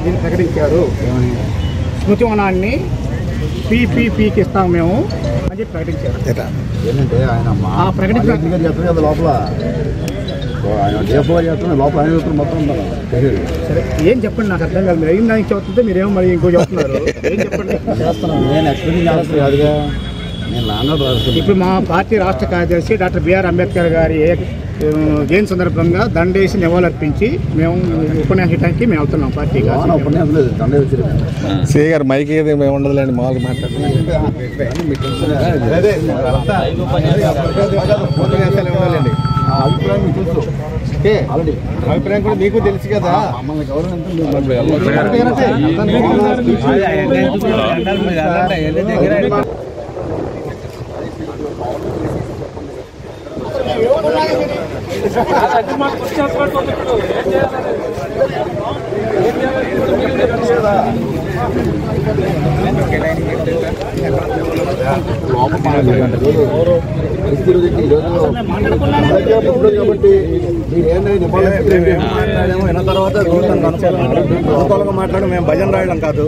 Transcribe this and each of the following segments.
దీన్ని ప్రకటించారు. స్మృతివనాన్ని పీపీపీకి ఇస్తాము మేము అని చెప్పి ప్రకటించారు. ఏంటంటే ఆయన చెప్పిన కదా లోపల ఆయన లోపల ఆయన మొత్తం సరే ఏం చెప్పండి, నాకు అర్థం కాదు. మీరు అయిన దానికి చెబుతుంటే మీరేమో మరి ఇంకో చెప్తున్నారు. ఏం చెప్పండి. నేను ఎక్స్ప్లెయిన్ చేస్తాను కాదుగా, నేను నాన్న. ఇప్పుడు మా పార్టీ రాష్ట్ర కార్యదర్శి డాక్టర్ బిఆర్ అంబేద్కర్ గారి జయంతి సందర్భంగా దండేసి నివాళులర్పించి మేము ఉపన్యాసానికి మేము వెళ్తున్నాం. పార్టీగా ఉపన్యాసం లేదు, దండ వచ్చి సి గారు మైక్ ఏది మేము ఉండదులేండి, మామూలుగా మాట్లాడుతున్నాం. అభిప్రాయం మీకు తెలుసు, ఆల్రెడీ అభిప్రాయం కూడా మీకు తెలుసు కదా. మమ్మల్ని గౌరవం కాబట్టి మీరు ఏమైనా తర్వాత అనుకూలంగా మాట్లాడు. మేము భజన రాయడం కాదు,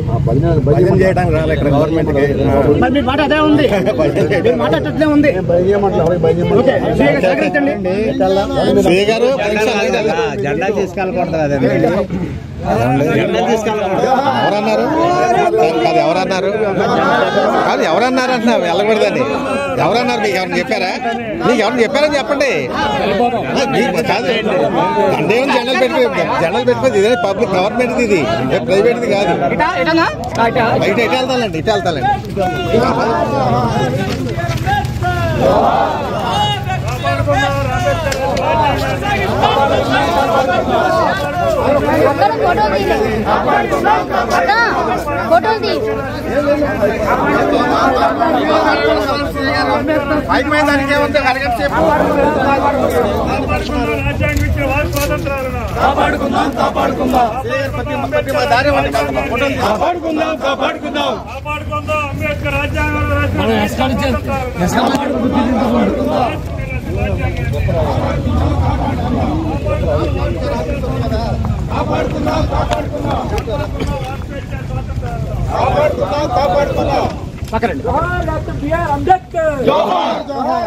భజన చేయడానికి రాలే ఇక్కడ గవర్నమెంట్కి. జెండా తీసుకెళ్ళకూడదు అదే ఎవరన్నారు కాదు, ఎవరన్నారు అంటున్నా వెళ్ళకూడదని. ఎవరన్నారు? మీకు ఎవరిని చెప్పారా? మీకు ఎవరిని చెప్పారని చెప్పండి. కాదు, దండేమని జెండాలు పెట్టుకోదు. ఇదే పబ్లిక్ గవర్నమెంట్, ఇది ప్రైవేట్ది కాదు. బయట ఇటు వెళ్తానండి, ఇటు వెళ్తానండి.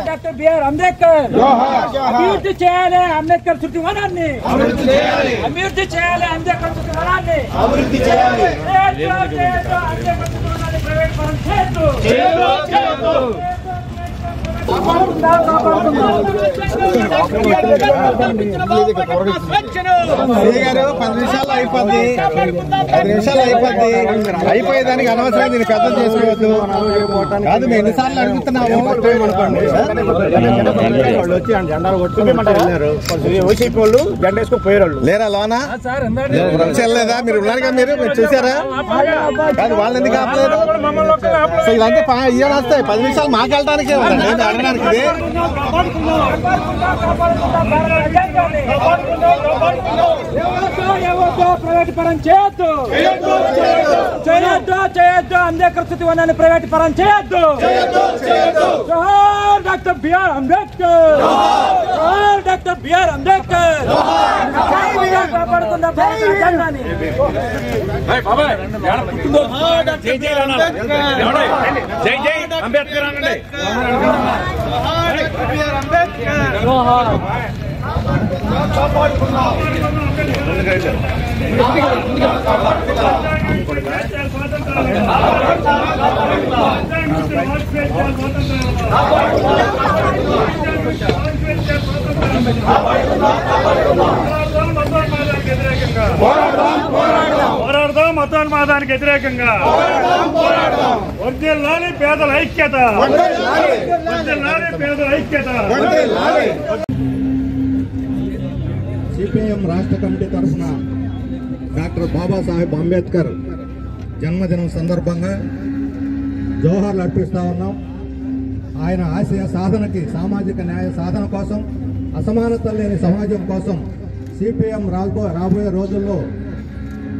డాక్టర్ బిఆర్ అంబేద్కర్ అభివృద్ధి చేయాలి. అంబేద్కర్ శృతివనాన్ని అభివృద్ధి చేయాలి. అంబేద్కర్ శృతివనాన్ని అభివృద్ధి చేయాలి. ప్రైవేట్ పరం చేయొద్దు. గారు 10 నిమిషాలు అయిపోద్ది, 10 నిమిషాలు అయిపోయేదానికి అనవసరం దీన్ని పెద్ద చేసుకోవద్దు. కాదు, మేము ఎన్నిసార్లు అడుగుతున్నాము. వాళ్ళు వచ్చి జెండాలు కొట్టుకుంటారు. ఓసీపీ వాళ్ళు జెండా వేసుకొని పోయారు. లేరా లోనా వెళ్ళలేదా? మీరు ఉన్నారుగా, మీరు చూసారా? కాదు, వాళ్ళు ఎందుకు ఆపలేదు? సో ఇదంతా ఇయ్యాలి వస్తాయి. 10 నిమిషాలు మాకు వెళ్ళడానికే ఉందండి, అడగడానికి. ప్రైవేట్ పరం చేయొద్దు. అంబేద్కర్ శృతివనాన్ని ప్రైవేట్ పరం చేయొద్దు. జోహార్ డాక్టర్ బిఆర్ అంబేద్కర్. జోహార్ డాక్టర్ బిఆర్ అంబేద్కర్. కాపాడుకుందాం జెండాని. జై జై అంబేద్కర్ అనండి. పోరాడదాం మతోన్మాదానికి వ్యతిరేకంగా. వర్ధిల్లాలి పేదల ఐక్యత. సిపిఎం రాష్ట్ర కమిటీ తరఫున డాక్టర్ బాబాసాహెబ్ అంబేద్కర్ జన్మదినం సందర్భంగా జోహార్లు అర్పిస్తూ ఉన్నాం. ఆయన ఆశయ సాధనకి, సామాజిక న్యాయ సాధన కోసం, అసమానత లేని సమాజం కోసం సిపిఎం రాబోయే రోజుల్లో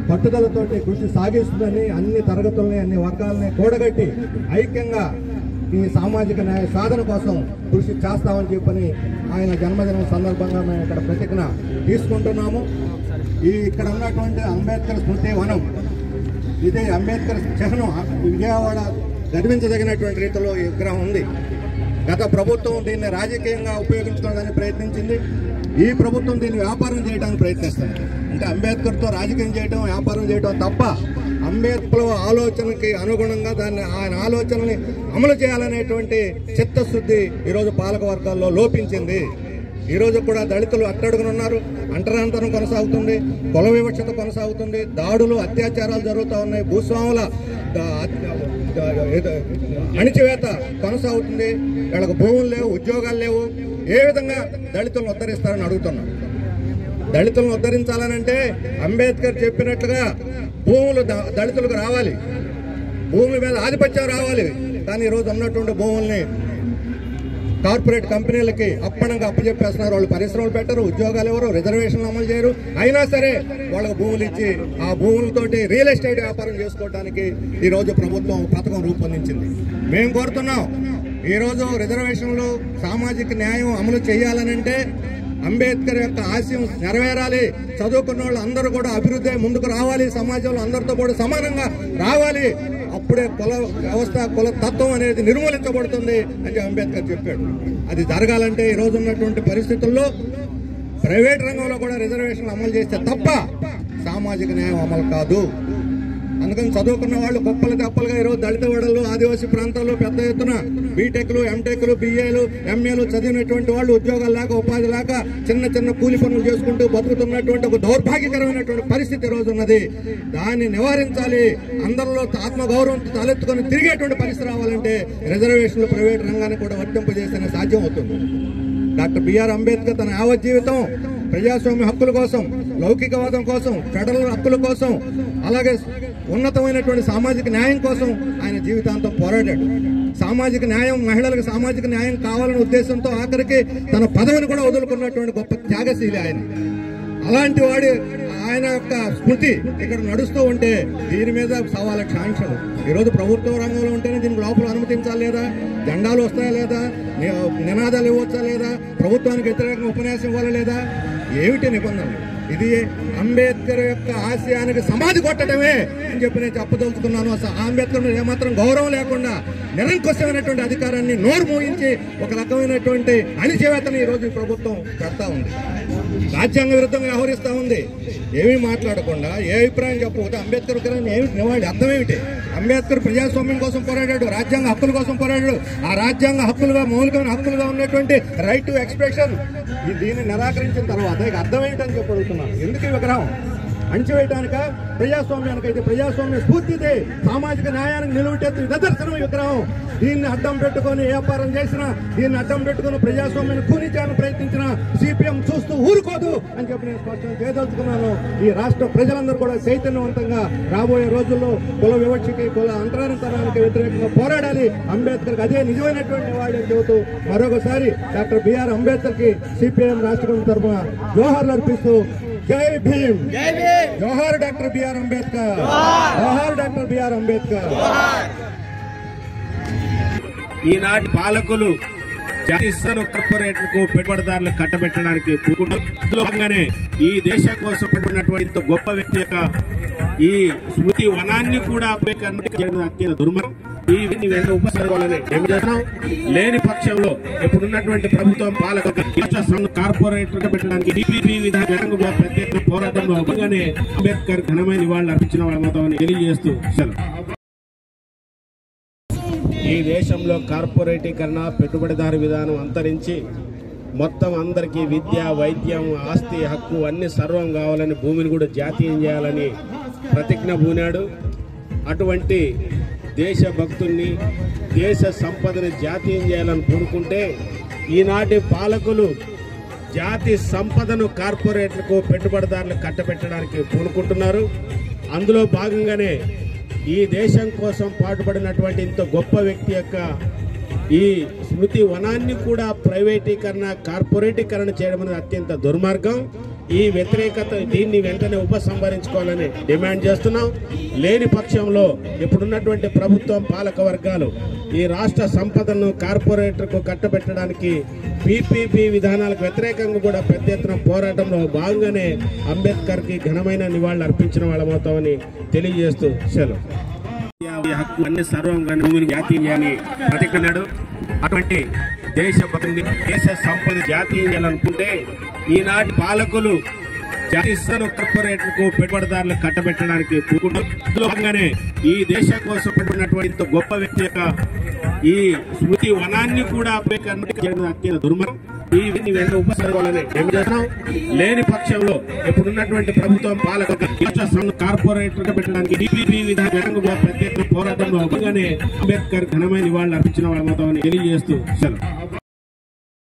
పట్టుదలతోటి కృషి సాగిస్తుందని, అన్ని తరగతుల్ని, అన్ని వర్గాలని కూడగట్టి ఐక్యంగా ఈ సామాజిక న్యాయ సాధన కోసం కృషి చేస్తామని చెప్పని ఆయన జన్మదినం సందర్భంగా మేము ఇక్కడ ప్రతిజ్ఞ తీసుకుంటున్నాము. ఇక్కడ ఉన్నటువంటి అంబేద్కర్ స్మృతి వనం, ఇది అంబేద్కర్ చిహ్నం. విజయవాడ గర్వించదగినటువంటి రీతిలో ఈ విగ్రహం ఉంది. గత ప్రభుత్వం దీన్ని రాజకీయంగా ఉపయోగించుకోవడానికి ప్రయత్నించింది. ఈ ప్రభుత్వం దీన్ని వ్యాపారం చేయడానికి ప్రయత్నిస్తుంది. అంటే అంబేద్కర్తో రాజకీయం చేయడం, వ్యాపారం చేయడం తప్ప అంబేద్కర్ ఆలోచనకి అనుగుణంగా ఆయన ఆలోచనని అమలు చేయాలనేటువంటి చిత్తశుద్ధి ఈరోజు పాలక వర్గాల్లో లోపించింది. ఈరోజు కూడా దళితులు అట్టడుగునున్నారు. అంటరాంతరం కొనసాగుతుంది, కుల వివక్షత కొనసాగుతుంది, దాడులు అత్యాచారాలు జరుగుతూ ఉన్నాయి, భూస్వాముల అణిచివేత కొనసాగుతుంది. వీళ్ళకి భూములు లేవు, ఉద్యోగాలు లేవు. ఏ విధంగా దళితులను ఉద్ధరిస్తారని అడుగుతున్నాం. దళితులను ఉద్ధరించాలనంటే అంబేద్కర్ చెప్పినట్లుగా భూములు దళితులకు రావాలి, భూముల మీద ఆధిపత్యం రావాలి. కానీ ఈరోజు ఉన్నటువంటి భూముల్ని కార్పొరేట్ కంపెనీలకి అప్పనంగా అప్పచెప్పేస్తున్నారు. వాళ్ళు పరిశ్రమలు పెట్టరు, ఉద్యోగాలు ఎవరు, రిజర్వేషన్లు అమలు చేయరు. అయినా సరే వాళ్ళకు భూములు ఇచ్చి ఆ భూములతోటి రియల్ ఎస్టేట్ వ్యాపారం చేసుకోవడానికి ఈరోజు ప్రభుత్వం పథకం రూపొందించింది. మేము కోరుతున్నాం, ఈరోజు రిజర్వేషన్లు, సామాజిక న్యాయం అమలు చేయాలనంటే అంబేద్కర్ యొక్క ఆశయం నెరవేరాలి. చదువుకున్న వాళ్ళు అందరూ కూడా అభివృద్ధి ముందుకు రావాలి, సమాజంలో అందరితో కూడా సమానంగా రావాలి. అప్పుడే కుల వ్యవస్థ, కుల తత్వం అనేది నిర్మూలించబడుతుంది అని అంబేద్కర్ చెప్పాడు. అది జరగాలంటే ఈ రోజు ఉన్నటువంటి పరిస్థితుల్లో ప్రైవేట్ రంగంలో కూడా రిజర్వేషన్లు అమలు చేస్తే తప్ప సామాజిక న్యాయం అమలు కాదు. అందుకని చదువుకున్న వాళ్ళు గొప్పలు తెప్పలుగా ఈరోజు దళిత వాడలు, ఆదివాసీ ప్రాంతాల్లో పెద్ద ఎత్తున బీటెక్లు, ఎంటెక్లు, బిఏలు, ఎంఏలు చదివినటువంటి వాళ్ళు ఉద్యోగాలు లేక, ఉపాధి లేక చిన్న చిన్న కూలి పనులు చేసుకుంటూ బతుకుతున్నటువంటి ఒక దౌర్భాగ్యకరమైనటువంటి పరిస్థితి ఈ రోజు ఉన్నది. దాన్ని నివారించాలి. అందరిలో ఆత్మగౌరవం తలెత్తుకొని తిరిగేటువంటి పరిస్థితి రావాలంటే రిజర్వేషన్లు ప్రైవేట్ రంగాన్ని కూడా వర్తింపజేస్తేనే సాధ్యం అవుతుంది. డాక్టర్ బిఆర్ అంబేద్కర్ తన యావత్ జీవితం ప్రజాస్వామ్య హక్కుల కోసం, లౌకికవాదం కోసం, ఫెడరల్ హక్కుల కోసం, అలాగే ఉన్నతమైనటువంటి సామాజిక న్యాయం కోసం ఆయన జీవితాంతం పోరాడాడు. సామాజిక న్యాయం, మహిళలకు సామాజిక న్యాయం కావాలనే ఉద్దేశంతో ఆఖరికి తన పదవిని కూడా వదులుకున్నటువంటి గొప్ప త్యాగశీలి ఆయన. అలాంటి వాడి ఆయన యొక్క స్మృతి ఇక్కడ నడుస్తూ ఉంటే దీని మీద సవాళ్ళ ఆంక్షలు. ఈరోజు ప్రభుత్వ రంగంలో ఉంటేనే దీనికి లోపల అనుమతించాలి లేదా, జెండాలు వస్తాయా లేదా, నినాదాలు ఇవ్వచ్చా లేదా, ప్రభుత్వానికి వ్యతిరేకంగా ఉపన్యాసం ఇవ్వాలి లేదా, ఏమిటి నిబంధనలు? ఇది అంబేద్కర్ యొక్క ఆశయానికి సమాధి కొట్టడమే అని చెప్పి నేను చెప్పదలుచుకున్నాను. అంబేద్కర్ మీద ఏమాత్రం గౌరవం లేకుండా నిరంకుశమైనటువంటి అధికారాన్ని నోరు మోయించి ఒక రకమైనటువంటి అణిచివేతని ఈరోజు ఈ ప్రభుత్వం పెడతా ఉంది. రాజ్యాంగ విరుద్ధంగా వ్యవహరిస్తూ ఉంది. ఏమీ మాట్లాడకుండా, ఏ అభిప్రాయం చెప్పకపోతే అంబేద్కర్ ఏమిటి నివాళి, అర్థం ఏమిటి? అంబేద్కర్ ప్రజాస్వామ్యం కోసం పోరాడాడు, రాజ్యాంగ హక్కుల కోసం పోరాడాడు. ఆ రాజ్యాంగ హక్కులుగా, మౌలికమైన హక్కులుగా ఉన్నటువంటి రైట్ టు ఎక్స్ప్రెషన్ దీన్ని నిరాకరించిన తర్వాత ఇక అర్థం ఏమిటని చెప్పి అడుగుతున్నాను. ఎందుకు ఈ విగ్రహం? అణచివేయటానిక, ప్రజాస్వామ్యానికి? అయితే ప్రజాస్వామ్య స్ఫూర్తిది, సామాజిక న్యాయానికి నిలువటెత్తు నిదర్శనం విగ్రహం. దీన్ని అడ్డం పెట్టుకుని వ్యాపారం చేసిన, దీన్ని అడ్డం పెట్టుకుని ప్రజాస్వామ్యాన్ని కూనించాలని ప్రయత్నించిన సిపిఎం చూస్తూ ఊరుకోదు అని చెప్పి నేను స్పష్టం చేయదలుచుకున్నాను. ఈ రాష్ట్ర ప్రజలందరూ కూడా చైతన్యవంతంగా రాబోయే రోజుల్లో కుల వివక్షకి, కుల అంతరానితనానికి వ్యతిరేకంగా పోరాడాలి. అంబేద్కర్కి అదే నిజమైనటువంటి వాడని చెబుతూ మరొకసారి డాక్టర్ బిఆర్ అంబేద్కర్ కి సిపిఎం రాష్ట్ర కమిటీ తరఫున జోహార్లు అర్పిస్తూ జై భీమ్, జోహార్ డాక్టర్ బిఆర్ అంబేద్కర్, జోహార్ డాక్టర్ బిఆర్ అంబేద్కర్. ఈనాటి పాలకులు జాతీయ కార్పొరేట్లకు పెట్టుబడిదారులకు కట్టబెట్టడానికి భాగంగానే ఈ దేశం కోసం పడినటువంటి గొప్ప వ్యక్తి యొక్క ఈ స్మృతి వనాన్ని కూడా అత్యంత దుర్మార్గం. ఈ వెంట ఉపసర్గాలని ఏం చేస్తున్నాం? లేని పక్షంలో ఇప్పుడున్నటువంటి ప్రభుత్వం పాలక కార్పొరేట్ పెట్టడానికి డిపిపి విధానంగా ప్రత్యేక పోరాటంలో భాగంగానే అంబేద్కర్ ఘనమైన నివాళులు అర్పించిన వాళ్ళ మతం తెలియజేస్తూ ఈ దేశంలో కార్పొరేటీకరణ, పెట్టుబడిదారు విధానం అంతరించి మొత్తం అందరికీ విద్య, వైద్యం, ఆస్తి హక్కు అన్ని సర్వం కావాలని, భూమిని కూడా జాతీయం చేయాలని ప్రతిజ్ఞ పూనాడు. అటువంటి దేశభక్తుల్ని, దేశ సంపదని జాతీయం చేయాలని కోరుకుంటే ఈనాటి పాలకులు జాతి సంపదను కార్పొరేట్లకు, పెట్టుబడిదారులకు కట్టబెట్టడానికి పూనుకుంటున్నారు. అందులో భాగంగానే ఈ దేశం కోసం పాటుపడినటువంటి ఇంత గొప్ప వ్యక్తి యొక్క ఈ స్మృతి వనాన్ని కూడా ప్రైవేటీకరణ, కార్పొరేటీకరణ చేయడం అనేది అత్యంత దుర్మార్గం. ఈ వ్యతిరేకత దీన్ని వెంటనే ఉపసంహరించుకోవాలని డిమాండ్ చేస్తున్నాం. లేని పక్షంలో ఇప్పుడున్నటువంటి ప్రభుత్వం, పాలక వర్గాలు ఈ రాష్ట్ర సంపదను కార్పొరేటర్కు కట్టబెట్టడానికి పీపీపీ విధానాలకు వ్యతిరేకంగా కూడా పెద్ద ఎత్తున పోరాటంలో భాగంగానే అంబేద్కర్కి ఘనమైన నివాళులు అర్పించిన వాళ్ళమవుతామని తెలియజేస్తూ సెలవు. ఈ హక్కు అన్ని సర్వంగా భూమిని జాతీయాన్ని ప్రతిజ్ఞాడు. అటువంటి దేశభక్తి దేశ సంపద జాతీయం చేయాలనుకుంటే ఈనాటి పాలకులు జాతీయ కార్పొరేట్లకు పెట్టుబడిదారులు కట్టబెట్టడానికి భాగంగానే ఈ దేశం కోసం పెట్టుకున్నటువంటి గొప్ప వ్యక్తి యొక్క ఈ స్మృతి వనాన్ని కూడా అత్యంత దుర్మార్గం. ఈ ఉపసర్గాలని ఏమి చేస్తున్నాం? లేని పక్షంలో ఇప్పుడున్నటువంటి ప్రభుత్వం పాలక కార్పొరేటర్ పెట్టడానికి డిపిపి విధానంగా పెద్ద ఎత్తున పోరాటంలో భాగంగానే అంబేద్కర్ ఘనమైన నివాళులు అర్పించిన వాళ్ళ మొత్తం తెలియజేస్తూ సెలవు.